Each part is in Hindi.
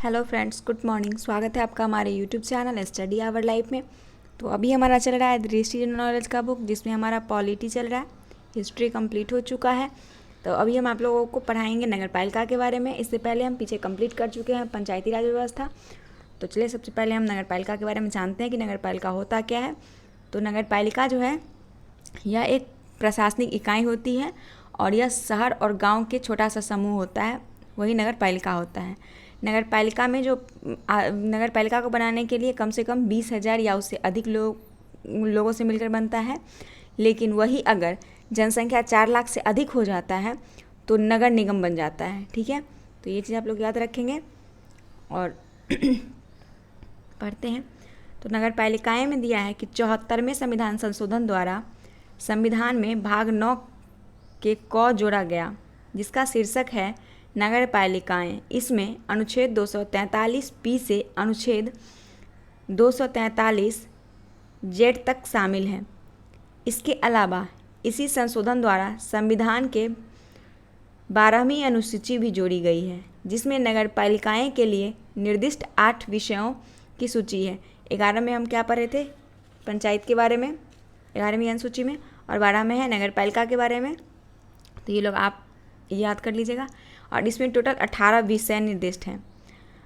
Hello friends, good morning. स्वागत है आपका हमारे YouTube channel study hour life में। तो अभी हमारा चल रहा है दृष्टि जनरल नॉलेज का बुक, जिसमें हमारा पॉलिटी चल रहा है। हिस्ट्री कंप्लीट हो चुका है। तो अभी हम आप लोगों को पढ़ाएंगे नगर पालिका के बारे में। इससे पहले हम पीछे कंप्लीट कर चुके हैं पंचायती राज व्यवस्था। तो चलिए सबसे पहले हम नगर पालिका के बारे में जानते हैं कि नगर पालिका होता क्या है। तो नगर पालिका जो है यह एक प्रशासनिक इकाई होती है और यह शहर और गाँव के छोटा सा समूह होता है, वही नगर पालिका होता है। नगर पालिका में जो नगर पालिका को बनाने के लिए कम से कम 20,000 या उससे अधिक लोगों से मिलकर बनता है। लेकिन वही अगर जनसंख्या 4 लाख से अधिक हो जाता है तो नगर निगम बन जाता है। ठीक है, तो ये चीज़ आप लोग याद रखेंगे और पढ़ते हैं। तो नगर पालिकाएँ में दिया है कि 74वें संविधान संशोधन द्वारा संविधान में भाग 9 के क जोड़ा गया, जिसका शीर्षक है नगर पालिकाएँ। इसमें अनुच्छेद 243 से अनुच्छेद 243 जेड तक शामिल हैं। इसके अलावा इसी संशोधन द्वारा संविधान के 12वीं अनुसूची भी जोड़ी गई है, जिसमें नगर पालिकाएँ के लिए निर्दिष्ट 8 विषयों की सूची है। 11 में हम क्या पढ़े थे? पंचायत के बारे में 11वीं अनुसूची में, और 12 में है नगर पालिका के बारे में। तो ये लोग आप याद कर लीजिएगा। और इसमें टोटल 18 विषय निर्दिष्ट हैं।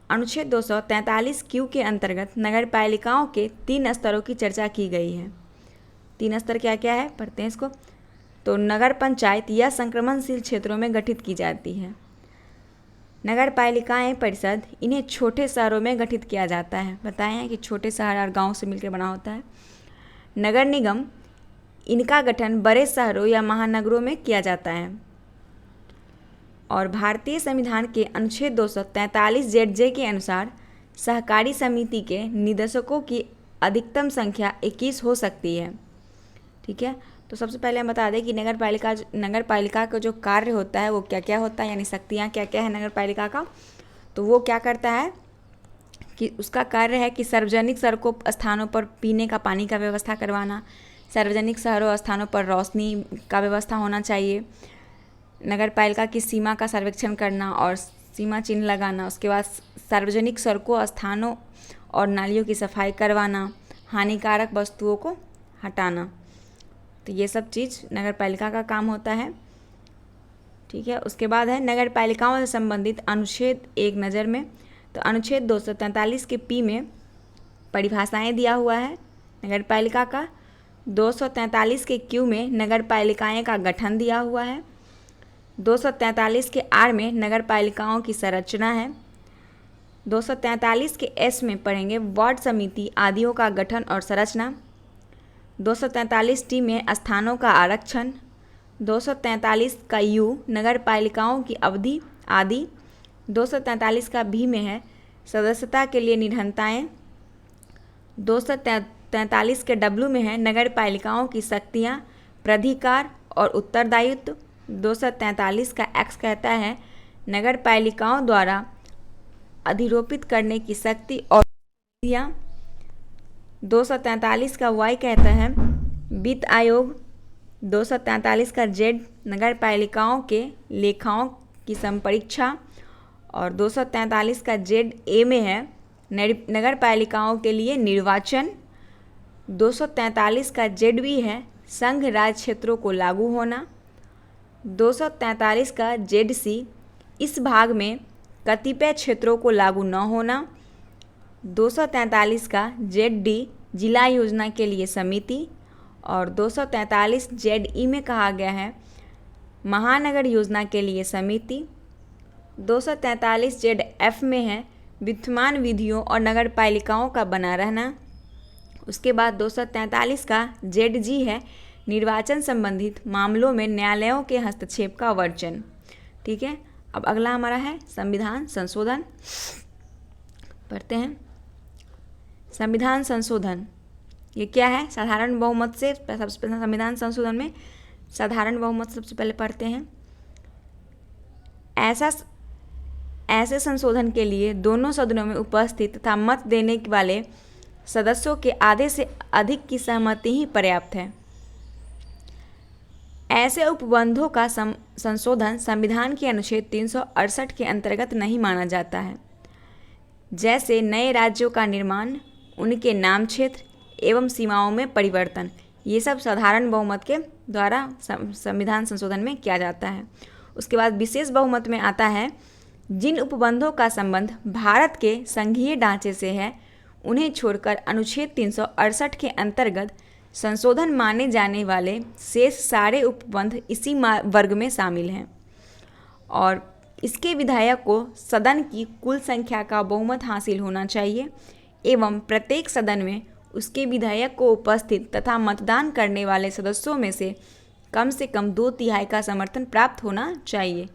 अनुच्छेद 243 क्यू के अंतर्गत नगर पालिकाओं के 3 स्तरों की चर्चा की गई है। 3 स्तर क्या क्या है, पढ़ते हैं इसको। तो नगर पंचायत यह संक्रमणशील क्षेत्रों में गठित की जाती है। नगर पालिकाएँ परिषद, इन्हें छोटे शहरों में गठित किया जाता है। बताए हैं कि छोटे शहर और गाँव से मिलकर बना होता है। नगर निगम, इनका गठन बड़े शहरों या महानगरों में किया जाता है। और भारतीय संविधान के अनुच्छेद 243 जेड के अनुसार सहकारी समिति के निदेशकों की अधिकतम संख्या 21 हो सकती है। ठीक है, तो सबसे पहले हम बता दें कि नगर पालिका का जो कार्य होता है वो क्या क्या होता है, यानी शक्तियाँ क्या क्या है नगर पालिका का। तो वो क्या करता है कि उसका कार्य है कि सार्वजनिक सड़कों स्थानों पर पीने का पानी का व्यवस्था करवाना, सार्वजनिक शहरों स्थानों पर रोशनी का व्यवस्था होना चाहिए, नगर पालिका की सीमा का सर्वेक्षण करना और सीमा चिन्ह लगाना, उसके बाद सार्वजनिक सड़कों स्थानों और नालियों की सफाई करवाना, हानिकारक वस्तुओं को हटाना। तो ये सब चीज़ नगर पालिका का काम होता है। ठीक है, उसके बाद है नगर पालिकाओं से संबंधित अनुच्छेद एक नज़र में। तो अनुच्छेद 243 के पी में परिभाषाएं दिया हुआ है नगर पालिका का। 243 के क्यू में नगर पालिकाएँ का गठन दिया हुआ है। 243 के आर में नगर पालिकाओं की संरचना है। 243 के एस में पढ़ेंगे वार्ड समिति आदियों का गठन और संरचना। 243 टी में स्थानों का आरक्षण। 243 का यू नगर पालिकाओं की अवधि आदि। 243 का भी में है सदस्यता के लिए निबंधताएँ। 243 के डब्ल्यू में है नगर पालिकाओं की शक्तियाँ, प्राधिकार और उत्तरदायित्व। 243 का एक्स कहता है नगर पालिकाओं द्वारा अधिरोपित करने की शक्ति और विधियाँ। 243 का वाई कहता है वित्त आयोग। 243 का जेड नगर पालिकाओं के लेखाओं की संपरीक्षा। और 243 का जेड ए में है नगर पालिकाओं के लिए निर्वाचन। 243 का जेड बी है संघ राज्य क्षेत्रों को लागू होना। 243 का जेड सी इस भाग में कतिपय क्षेत्रों को लागू न होना। 243 का जेड डी जिला योजना के लिए समिति। और 243 जेड ई में कहा गया है महानगर योजना के लिए समिति। 243 जेड एफ में है विद्यमान विधियों और नगर पालिकाओं का बना रहना। उसके बाद 243 का जेड जी है निर्वाचन संबंधित मामलों में न्यायालयों के हस्तक्षेप का वर्जन। ठीक है, अब अगला हमारा है संविधान संशोधन। पढ़ते हैं संविधान संशोधन। ये क्या है? साधारण बहुमत से सबसे पहले संविधान संशोधन में साधारण बहुमत सबसे पहले पढ़ते हैं। ऐसे संशोधन के लिए दोनों सदनों में उपस्थित तथा मत देने वाले सदस्यों के आधे से अधिक की सहमति ही पर्याप्त है। ऐसे उपबंधों का संशोधन संविधान के अनुच्छेद 368 के अंतर्गत नहीं माना जाता है। जैसे नए राज्यों का निर्माण, उनके नाम क्षेत्र एवं सीमाओं में परिवर्तन, ये सब साधारण बहुमत के द्वारा संविधान संशोधन में किया जाता है। उसके बाद विशेष बहुमत में आता है, जिन उपबंधों का संबंध भारत के संघीय ढांचे से है उन्हें छोड़कर अनुच्छेद 368 के अंतर्गत संशोधन माने जाने वाले शेष सारे उपबंध इसी वर्ग में शामिल हैं और इसके विधायक को सदन की कुल संख्या का बहुमत हासिल होना चाहिए एवं प्रत्येक सदन में उसके विधायक को उपस्थित तथा मतदान करने वाले सदस्यों में से कम 2/3 का समर्थन प्राप्त होना चाहिए।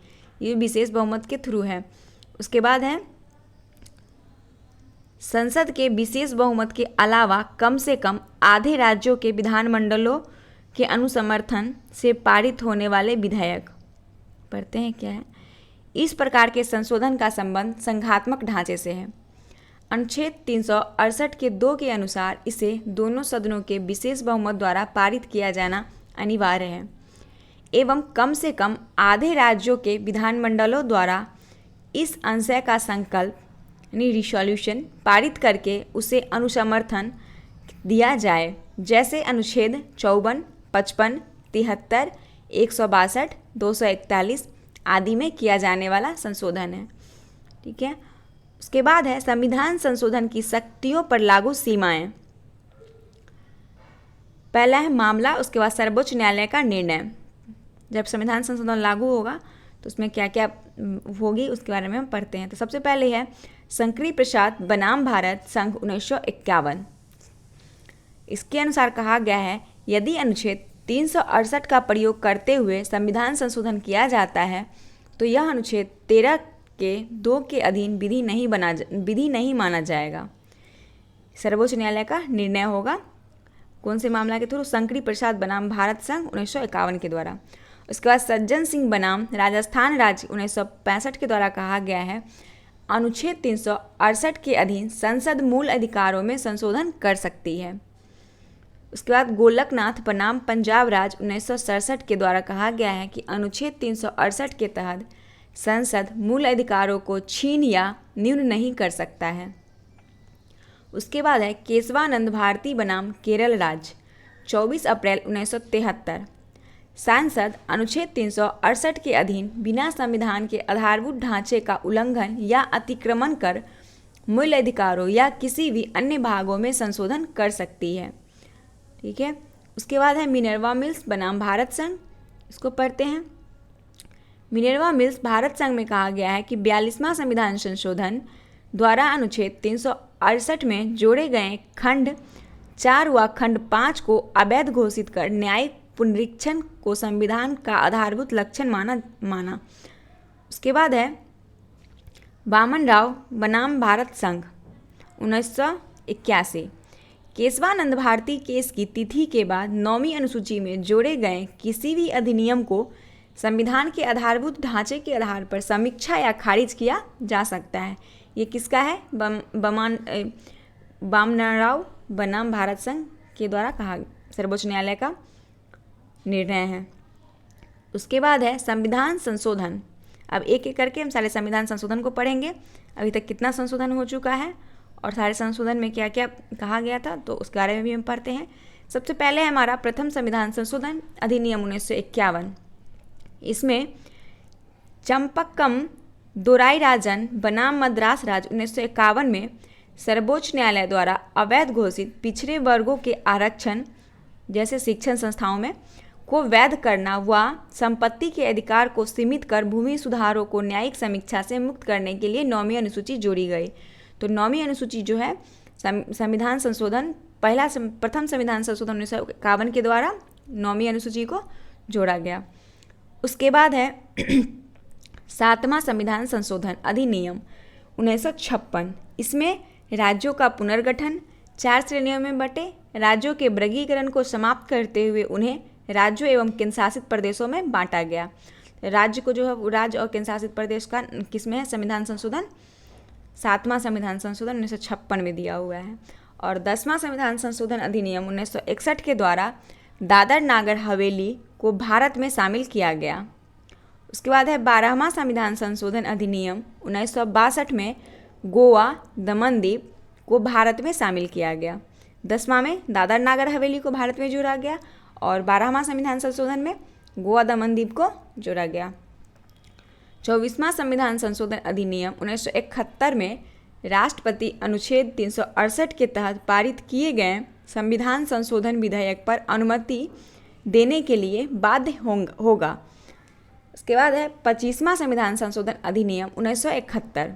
ये विशेष बहुमत के थ्रू है। उसके बाद है, संसद के विशेष बहुमत के अलावा कम से कम आधे राज्यों के विधानमंडलों के अनुसमर्थन से पारित होने वाले विधेयक। पढ़ते हैं क्या है। इस प्रकार के संशोधन का संबंध संघात्मक ढांचे से है। अनुच्छेद 368 के 2 के अनुसार इसे दोनों सदनों के विशेष बहुमत द्वारा पारित किया जाना अनिवार्य है एवं कम से कम आधे राज्यों के विधानमंडलों द्वारा इस अंश का संकल्प यानी रिसोल्यूशन पारित करके उसे अनुसमर्थन दिया जाए, जैसे अनुच्छेद 54, 55, 73, 162, 241 आदि में किया जाने वाला संशोधन है। ठीक है। उसके बाद है संविधान संशोधन की शक्तियों पर लागू सीमाएं। पहला है मामला, उसके बाद सर्वोच्च न्यायालय का निर्णय। जब संविधान संशोधन लागू होगा तो उसमें क्या क्या होगी उसके बारे में हम पढ़ते हैं। तो सबसे पहले है शंकरी प्रसाद बनाम भारत संघ 1951। इसके अनुसार कहा गया है, यदि अनुच्छेद 368 का प्रयोग करते हुए संविधान संशोधन किया जाता है तो यह अनुच्छेद 13 के 2 के अधीन विधि नहीं माना जाएगा। सर्वोच्च न्यायालय का निर्णय होगा कौन से मामला के थ्रू? शंकरी प्रसाद बनाम भारत संघ 1951 के द्वारा। उसके बाद सज्जन सिंह बनाम राजस्थान राज्य 1965 के द्वारा कहा गया है, अनुच्छेद 368 के अधीन संसद मूल अधिकारों में संशोधन कर सकती है। उसके बाद गोलकनाथ बनाम पंजाब राज्य 1967 के द्वारा कहा गया है कि अनुच्छेद 368 के तहत संसद मूल अधिकारों को छीन या न्यून नहीं कर सकता है। उसके बाद है केशवानंद भारती बनाम केरल राज्य 24 अप्रैल 1973। सांसद अनुच्छेद 368 के अधीन बिना संविधान के आधारभूत ढांचे का उल्लंघन या अतिक्रमण कर मूल अधिकारों या किसी भी अन्य भागों में संशोधन कर सकती है। ठीक है। उसके बाद है मिनर्वा मिल्स बनाम भारत संघ। इसको पढ़ते हैं। मिनर्वा मिल्स भारत संघ में कहा गया है कि 42वां संविधान संशोधन द्वारा अनुच्छेद 368 में जोड़े गए खंड 4 व खंड 5 को अवैध घोषित कर न्यायिक पुनरीक्षण को संविधान का आधारभूत लक्षण माना। उसके बाद है वामन राव बनाम भारत संघ 1981। केशवानंद भारती केस की तिथि के बाद 9वीं अनुसूची में जोड़े गए किसी भी अधिनियम को संविधान के आधारभूत ढांचे के आधार पर समीक्षा या खारिज किया जा सकता है। ये किसका है? वामन राव बनाम भारत संघ के द्वारा कहा सर्वोच्च न्यायालय का निर्णय है। उसके बाद है संविधान संशोधन। अब एक एक करके हम सारे संविधान संशोधन को पढ़ेंगे। अभी तक कितना संशोधन हो चुका है और सारे संशोधन में क्या क्या कहा गया था तो उसके बारे में भी हम पढ़ते हैं। सबसे पहले है हमारा प्रथम संविधान संशोधन अधिनियम 1951। इसमें चंपक्कम दोराईराजन बनाम मद्रास राज्य 1951 में सर्वोच्च न्यायालय द्वारा अवैध घोषित पिछड़े वर्गों के आरक्षण जैसे शिक्षण संस्थाओं में को वैध करना व संपत्ति के अधिकार को सीमित कर भूमि सुधारों को न्यायिक समीक्षा से मुक्त करने के लिए 9वीं अनुसूची जोड़ी गई। तो 9वीं अनुसूची जो है संविधान संशोधन प्रथम संविधान संशोधन 1951 के द्वारा 9वीं अनुसूची को जोड़ा गया। उसके बाद है 7वां संविधान संशोधन अधिनियम 1956। इसमें राज्यों का पुनर्गठन 4 श्रेणियों में बटे राज्यों के वर्गीकरण को समाप्त करते हुए उन्हें राज्यों एवं केंद्र शासित प्रदेशों में बांटा गया। राज्य को जो है राज्य और केंद्र शासित प्रदेश का किसमें है संविधान संशोधन? 7वां संविधान संशोधन 1956 में दिया हुआ है। और 10वां संविधान संशोधन अधिनियम 1961 के द्वारा दादर नागर हवेली को भारत में शामिल किया गया। उसके बाद है 12वां संविधान संशोधन अधिनियम 1962 में गोवा, दमन द्वीप को भारत में शामिल किया गया। 10वां में दादर नागर हवेली को भारत में जोड़ा गया और 12वां संविधान संशोधन में गोवा, दमन द्वीप को जोड़ा गया। 24वां संविधान संशोधन अधिनियम 1971 में राष्ट्रपति अनुच्छेद 368 के तहत पारित किए गए संविधान संशोधन विधेयक पर अनुमति देने के लिए बाध्य होगा। उसके बाद है 25वां संविधान संशोधन अधिनियम 1971।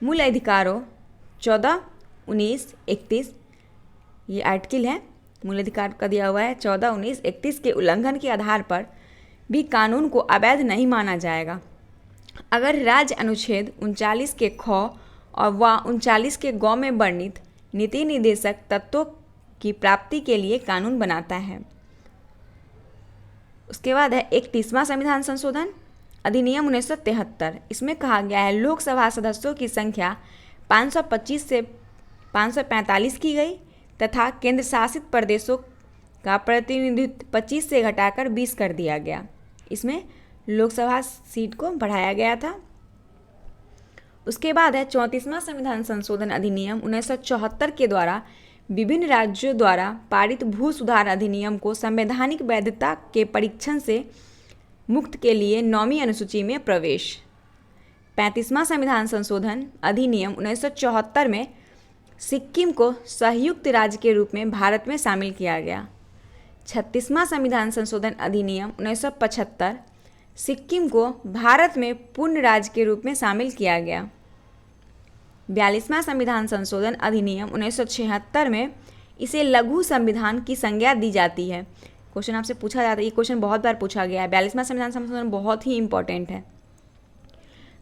मूल अधिकारों 14, 19, 31 ये आर्टिकल है, मूल अधिकार का दिया हुआ है। 14, 19, 31 के उल्लंघन के आधार पर भी कानून को अवैध नहीं माना जाएगा अगर राज्य अनुच्छेद 39 के ख और व 39 के ग में वर्णित नीति निर्देशक तत्वों की प्राप्ति के लिए कानून बनाता है। उसके बाद है 31वां संविधान संशोधन अधिनियम 1973। इसमें कहा गया है लोकसभा सदस्यों की संख्या 525 से 545 की गई तथा केंद्र शासित प्रदेशों का प्रतिनिधित्व 25 से घटाकर 20 कर दिया गया। इसमें लोकसभा सीट को बढ़ाया गया था। उसके बाद है 34वां संविधान संशोधन अधिनियम 1974 के द्वारा विभिन्न राज्यों द्वारा पारित भू सुधार अधिनियम को संवैधानिक वैधता के परीक्षण से मुक्त के लिए 9वीं अनुसूची में प्रवेश। 35वां संविधान संशोधन अधिनियम 1974 में सिक्किम को संयुक्त राज्य के रूप में भारत में शामिल किया गया। 36वां संविधान संशोधन अधिनियम 1975 सिक्किम को भारत में पूर्ण राज्य के रूप में शामिल किया गया। 42वां संविधान संशोधन अधिनियम 1976 में इसे लघु संविधान की संज्ञा दी जाती है। क्वेश्चन आपसे पूछा जाता है, ये क्वेश्चन बहुत बार पूछा गया है। 42वां संविधान संशोधन बहुत ही इंपॉर्टेंट है।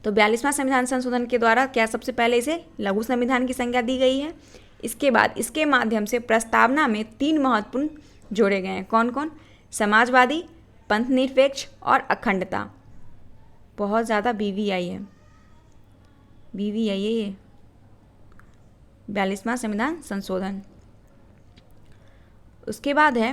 तो 42वां संविधान संशोधन के द्वारा क्या सबसे पहले इसे लघु संविधान की संज्ञा दी गई है। इसके बाद इसके माध्यम से प्रस्तावना में 3 महत्वपूर्ण जोड़े गए हैं। कौन कौन? समाजवादी, पंथ निरपेक्ष और अखंडता। बहुत ज़्यादा BVI है, BVI है ये 42वां संविधान संशोधन। उसके बाद है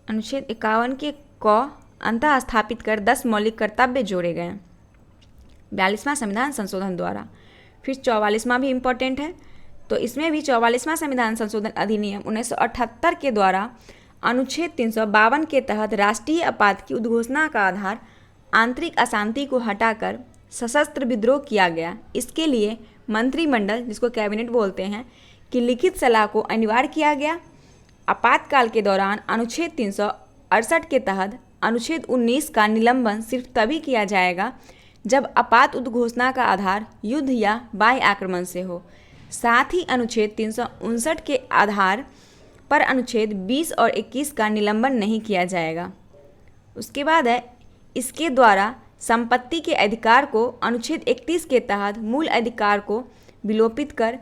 अनुच्छेद 51 के क अंतः स्थापित कर 10 मौलिक कर्तव्य जोड़े गए 42वां संविधान संशोधन द्वारा। फिर 44वां भी इम्पोर्टेंट है, तो इसमें भी 44वां संविधान संशोधन अधिनियम 1978 के द्वारा अनुच्छेद 352 के तहत राष्ट्रीय आपात की उद्घोषणा का आधार आंतरिक अशांति को हटाकर सशस्त्र विद्रोह किया गया। इसके लिए मंत्रिमंडल, जिसको कैबिनेट बोलते हैं, की लिखित सलाह को अनिवार्य किया गया। आपातकाल के दौरान अनुच्छेद 368 के तहत अनुच्छेद 19 का निलंबन सिर्फ तभी किया जाएगा जब आपात उद्घोषणा का आधार युद्ध या बाह्य आक्रमण से हो। साथ ही अनुच्छेद 359 के आधार पर अनुच्छेद 20 और 21 का निलंबन नहीं किया जाएगा। उसके बाद है इसके द्वारा संपत्ति के अधिकार को अनुच्छेद 31 के तहत मूल अधिकार को विलोपित कर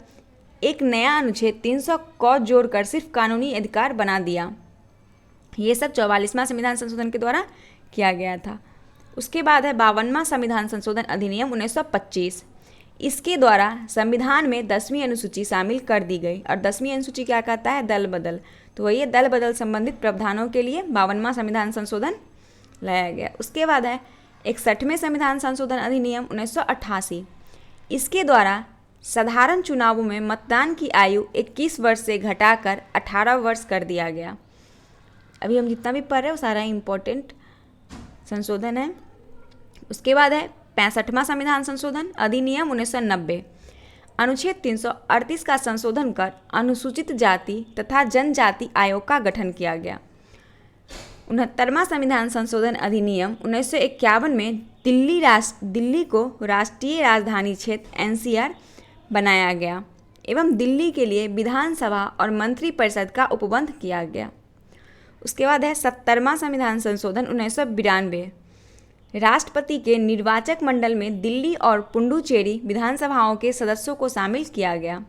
एक नया अनुच्छेद 300 को जोड़कर सिर्फ कानूनी अधिकार बना दिया। ये सब 44वां संविधान संशोधन के द्वारा किया गया था। उसके बाद है 52वां संविधान संशोधन अधिनियम 1925। इसके द्वारा संविधान में 10वीं अनुसूची शामिल कर दी गई। और 10वीं अनुसूची क्या कहता है? दल बदल। तो वही दल बदल संबंधित प्रावधानों के लिए 52वां संविधान संशोधन लाया गया। उसके बाद है 61वें संविधान संशोधन अधिनियम 1988। इसके द्वारा साधारण चुनावों में मतदान की आयु 21 वर्ष से घटाकर 18 वर्ष कर दिया गया। अभी हम जितना भी पढ़ रहे हैं वो सारा इम्पोर्टेंट संशोधन है। उसके बाद है 65वां संविधान संशोधन अधिनियम 1990। अनुच्छेद 338 का संशोधन कर अनुसूचित जाति तथा जनजाति आयोग का गठन किया गया। 69वां संविधान संशोधन अधिनियम 1951 में दिल्ली को राष्ट्रीय राजधानी क्षेत्र NCR बनाया गया एवं दिल्ली के लिए विधानसभा और मंत्रिपरिषद का उपबंध किया गया। उसके बाद है 70वां संविधान संशोधन 1992। राष्ट्रपति के निर्वाचक मंडल में दिल्ली और पुडुचेरी विधानसभाओं के सदस्यों को शामिल किया गया।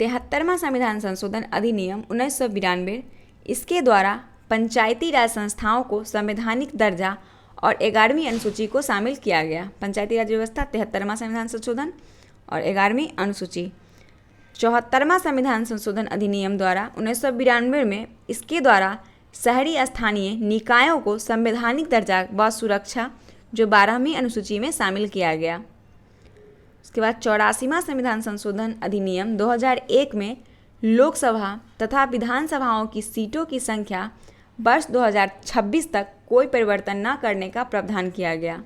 73वां संविधान संशोधन अधिनियम 1992। इसके द्वारा पंचायती राज संस्थाओं को संवैधानिक दर्जा और 11वीं अनुसूची को शामिल किया गया। पंचायती राज व्यवस्था 73वां संविधान संशोधन और 11वीं अनुसूची। 74वां संविधान संशोधन अधिनियम द्वारा 1992 में इसके द्वारा शहरी स्थानीय निकायों को संवैधानिक दर्जा व सुरक्षा जो 12वीं अनुसूची में शामिल किया गया। उसके बाद 84वां संविधान संशोधन अधिनियम 2001 में लोकसभा तथा विधानसभाओं की सीटों की संख्या वर्ष 2026 तक कोई परिवर्तन न करने का प्रावधान किया गया।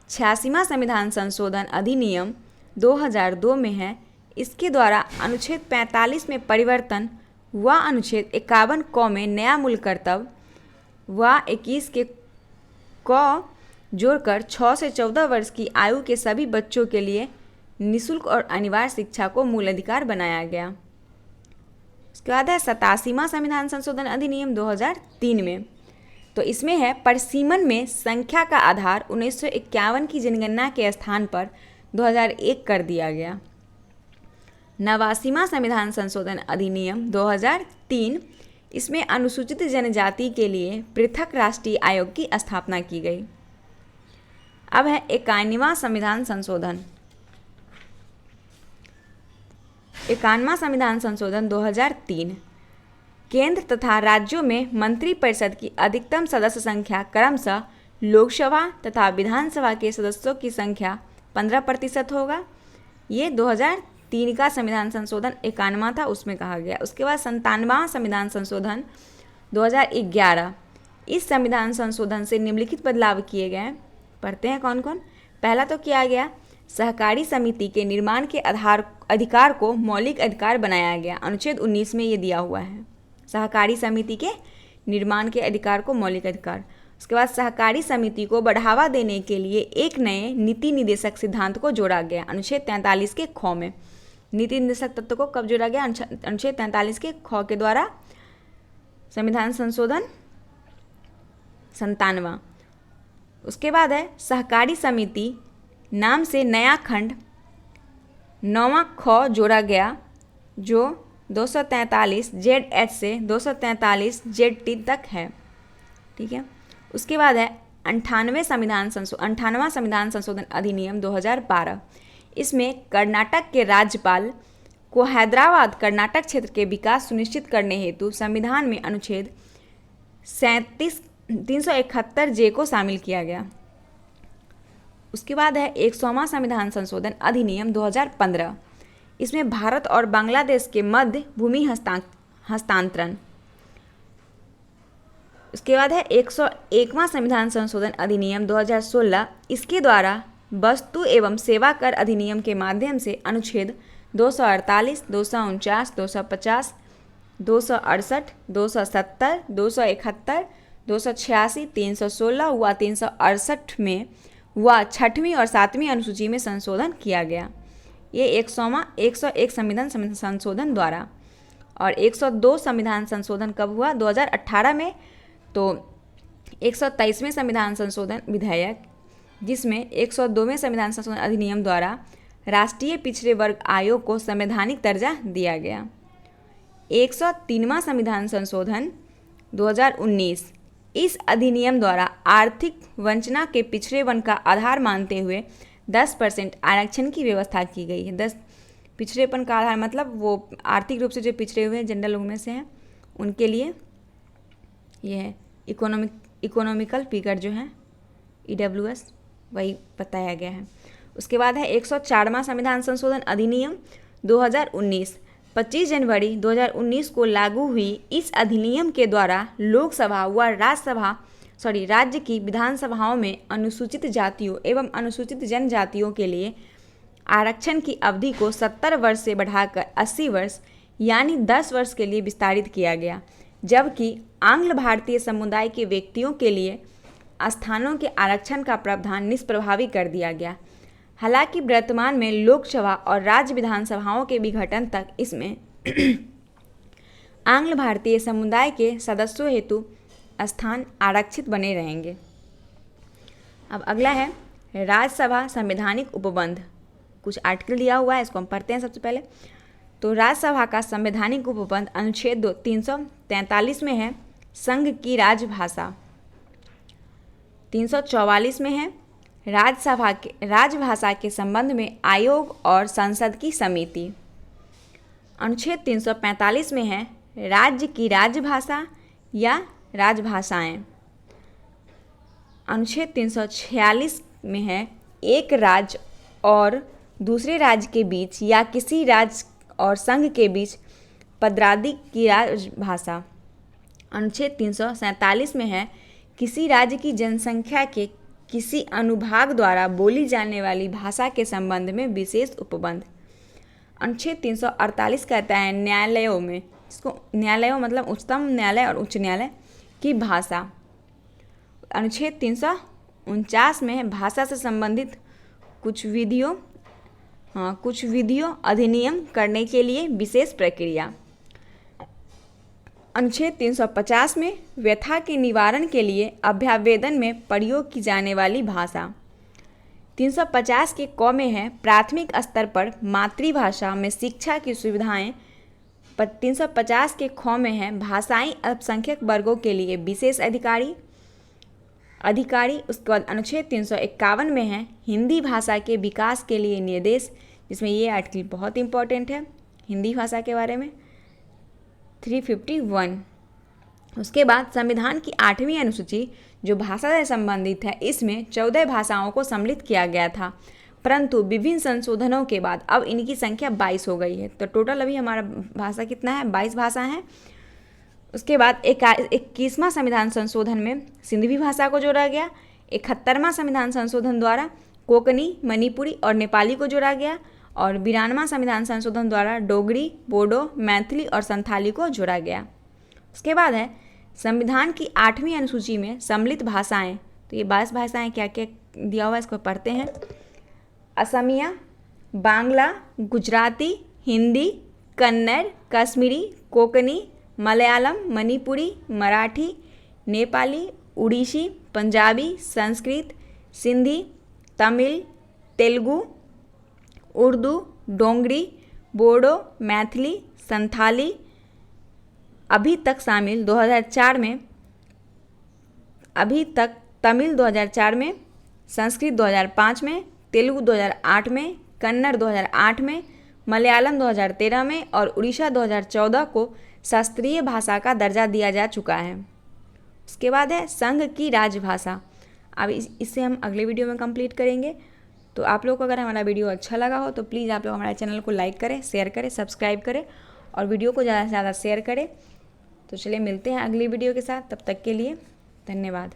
86वां संविधान संशोधन अधिनियम 2002 में है। इसके द्वारा अनुच्छेद 45 में परिवर्तन व अनुच्छेद 51 क में नया मूल कर्तव्य व 21 के क जोड़कर 6 से 14 वर्ष की आयु के सभी बच्चों के लिए निःशुल्क और अनिवार्य शिक्षा को मूल अधिकार बनाया गया। उसके बाद है 87वां संविधान संशोधन अधिनियम 2003 में। तो इसमें है परिसीमन में संख्या का आधार 1951 की जनगणना के स्थान पर 2001 कर दिया गया। 89वां संविधान संशोधन अधिनियम 2003, इसमें अनुसूचित जनजाति के लिए पृथक राष्ट्रीय आयोग की स्थापना की गई। अब है 91वां संविधान संशोधन। 91वां संविधान संशोधन 2003 केंद्र तथा राज्यों में मंत्रिपरिषद की अधिकतम सदस्य संख्या क्रमशः लोकसभा तथा विधानसभा के सदस्यों की संख्या 15% होगा। ये 2003 का संविधान संशोधन 91वां था, उसमें कहा गया। उसके बाद 97वां संविधान संशोधन 2011। इस संविधान संशोधन से निम्नलिखित बदलाव किए गए। पढ़ते हैं कौन कौन। पहला तो किया गया सहकारी समिति के निर्माण के अधिकार को मौलिक अधिकार बनाया गया। अनुच्छेद 19 में ये दिया हुआ है, सहकारी समिति के निर्माण के अधिकार को मौलिक अधिकार। उसके बाद सहकारी समिति को बढ़ावा देने के लिए एक नए नीति निर्देशक सिद्धांत को जोड़ा गया। अनुच्छेद 43 के ख में नीति निर्देशक तत्व को कब जोड़ा गया? अनुच्छेद 43 के ख के द्वारा। संविधान संशोधन 97वां। उसके बाद है सहकारी समिति नाम से नया खंड 9वां ख जोड़ा गया, जो 243 ZH से 243 ZT तक है। ठीक है। उसके बाद है 98वां संविधान संशोधन अधिनियम 2012। इसमें कर्नाटक के राज्यपाल को हैदराबाद कर्नाटक क्षेत्र के विकास सुनिश्चित करने हेतु संविधान में अनुच्छेद 371 जे को शामिल किया गया। उसके बाद है 100वां संविधान संशोधन अधिनियम 2015। इसमें भारत और बांग्लादेश के मध्य भूमि हस्तांतरण। उसके बाद है 101वां संविधान संशोधन अधिनियम 2016। इसके द्वारा वस्तु एवं सेवा कर अधिनियम के माध्यम से अनुच्छेद 248, 249, 250, 268, 270, 271, 286, 316 व 368 में व 6वीं और 7वीं अनुसूची में संशोधन किया गया। ये 101 संविधान संशोधन द्वारा। और 102 संविधान संशोधन कब हुआ? 2018 में। तो 123वें संविधान संशोधन विधेयक, जिसमें 102वें संविधान संशोधन अधिनियम द्वारा राष्ट्रीय पिछड़े वर्ग आयोग को संवैधानिक दर्जा दिया गया। 103वां संविधान संशोधन 2019। इस अधिनियम द्वारा आर्थिक वंचना के पिछड़े वर्ग का आधार मानते हुए 10% आरक्षण की व्यवस्था की गई है। 10 पिछड़ेपन का आधार मतलब वो आर्थिक रूप से जो पिछड़े हुए हैं, जनरल लोगों में से हैं, उनके लिए ये है इकोनॉमिकल फिगर जो है EWS, वही बताया गया है। उसके बाद है 104वां संविधान संशोधन अधिनियम 2019। 25 जनवरी 2019 को लागू हुई इस अधिनियम के द्वारा लोकसभा व राज्य की विधानसभाओं में अनुसूचित जातियों एवं अनुसूचित जनजातियों के लिए आरक्षण की अवधि को 70 वर्ष से बढ़ाकर 80 वर्ष यानी 10 वर्ष के लिए विस्तारित किया गया, जबकि आंग्ल भारतीय समुदाय के व्यक्तियों के लिए स्थानों के आरक्षण का प्रावधान निष्प्रभावी कर दिया गया। हालांकि वर्तमान में लोकसभा और राज्य विधानसभाओं के विघटन तक इसमें आंग्ल भारतीय समुदाय के सदस्यों हेतु स्थान आरक्षित बने रहेंगे। अब अगला है राज्यसभा संवैधानिक उपबंध। कुछ आर्टिकल दिया हुआ है, इसको हम पढ़ते हैं सबसे पहले। तो राज्यसभा का संवैधानिक उपबंध अनुच्छेद 343 में है संघ की राजभाषा। 344 में है राजभाषा के संबंध में आयोग और संसद की समिति। अनुच्छेद 345 में है राज्य की राजभाषा या राजभाषाएं। अनुच्छेद 346 में है, एक राज्य और दूसरे राज्य के बीच या किसी राज्य और संघ के बीच पदाधिक की राजभाषा। अनुच्छेद 347 में है, किसी राज्य की जनसंख्या के किसी अनुभाग द्वारा बोली जाने वाली भाषा के संबंध में विशेष उपबंध। अनुच्छेद 348 कहता है, न्यायालयों में, इसको न्यायालयों मतलब उच्चतम न्यायालय और उच्च न्यायालय की भाषा। अनुच्छेद 349 में है, भाषा से संबंधित कुछ विधियों अधिनियम करने के लिए विशेष प्रक्रिया। अनुच्छेद 350 में व्यथा के निवारण के लिए अभ्यावेदन में प्रयोग की जाने वाली भाषा। 350 के क में है, प्राथमिक स्तर पर मातृभाषा में शिक्षा की सुविधाएं। 350 के ख में है, भाषाई अल्पसंख्यक वर्गों के लिए विशेष अधिकारी। उसके बाद अनुच्छेद 351 में है, हिंदी भाषा के विकास के लिए निर्देश, जिसमें ये आर्टिकल बहुत इंपॉर्टेंट है हिंदी भाषा के बारे में। 351। उसके बाद संविधान की 8वीं अनुसूची जो भाषा से संबंधित है, इसमें 14 भाषाओं को सम्मिलित किया गया था, परंतु विभिन्न संशोधनों के बाद अब इनकी संख्या 22 हो गई है। तो टोटल अभी हमारा भाषा कितना है, 22 भाषा हैं। उसके बाद 21वां संविधान संशोधन में सिंधी भाषा को जोड़ा गया। 71वां संविधान संशोधन द्वारा कोंकणी, मणिपुरी और नेपाली को जोड़ा गया और 92वां संविधान संशोधन द्वारा डोगरी, बोडो, मैथिली और संथाली को जोड़ा गया। उसके बाद है संविधान की 8वीं अनुसूची में सम्मिलित भाषाएं। तो ये 22 भाषाएं क्या क्या दिया हुआ है, इसको पढ़ते हैं। असमिया, बांग्ला, गुजराती, हिंदी, कन्नड़, कश्मीरी, कोंकणी, मलयालम, मणिपुरी, मराठी, नेपाली, उड़ीसी, पंजाबी, संस्कृत, सिंधी, तमिल, तेलुगु, उर्दू, डोंगरी, बोडो, मैथिली, संथाली अभी तक शामिल 2004 में, अभी तक तमिल 2004 में, संस्कृत 2005 में, तेलुगु 2008 में, कन्नड़ 2008 में, मलयालम 2013 में और उड़ीसा 2014 को शास्त्रीय भाषा का दर्जा दिया जा चुका है। उसके बाद है संघ की राजभाषा। अब इसे हम अगले वीडियो में कंप्लीट करेंगे। तो आप लोग को अगर हमारा वीडियो अच्छा लगा हो तो प्लीज़ आप लोग हमारे चैनल को लाइक करें, शेयर करें, सब्सक्राइब करें और वीडियो को ज़्यादा से ज़्यादा शेयर करें। तो चलिए मिलते हैं अगली वीडियो के साथ, तब तक के लिए धन्यवाद।